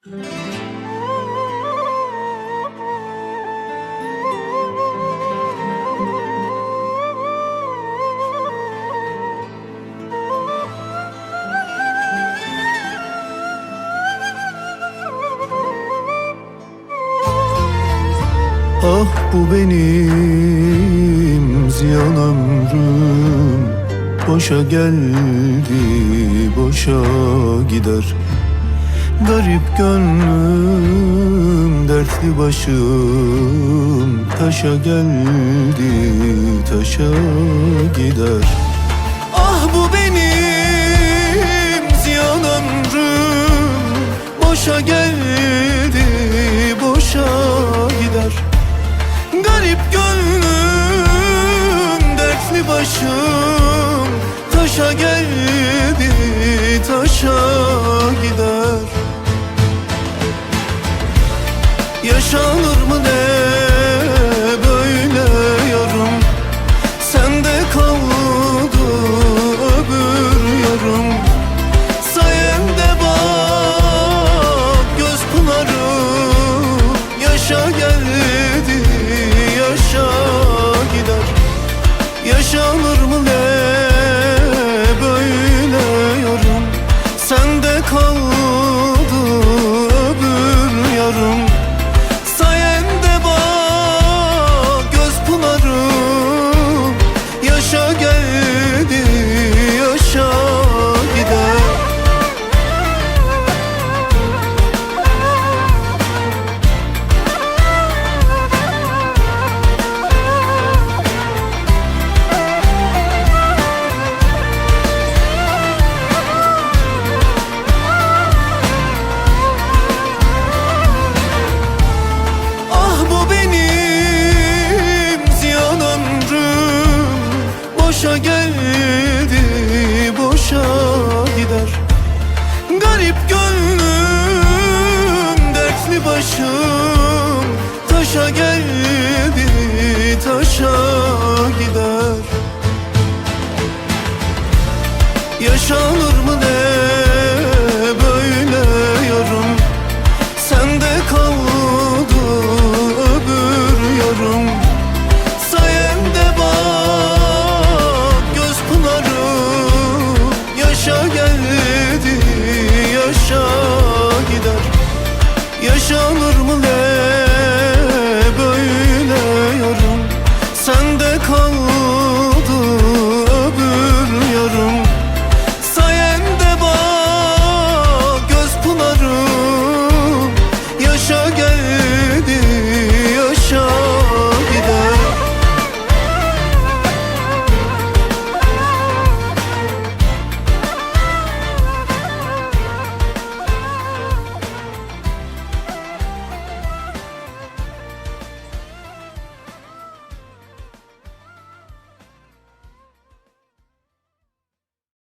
Ah bu benim ziyan ömrüm, boşa geldi, boşa gider. Garip gönlüm, dertli başım, taşa geldi, taşa gider. Ah bu benim ziyan ömrüm, boşa geldi, boşa gider. Garip gönlüm, dertli başım, taşa geldi, taşa gider. Yaşanır mı ne böyle yarım, sende kaldı öbür yarım. Sayende bak göz pınarım, yaşa geldi, yaşa gider. Yaşanır mı ne böyle yarım, sende kaldı öbür yarım. Sayende bak göz pınarım, yaşa geldi, yaşa gider. Boşa geldi, boşa gider. Garip gönlüm, dertli başım, taşa geldi, taşa gider. Yaşanır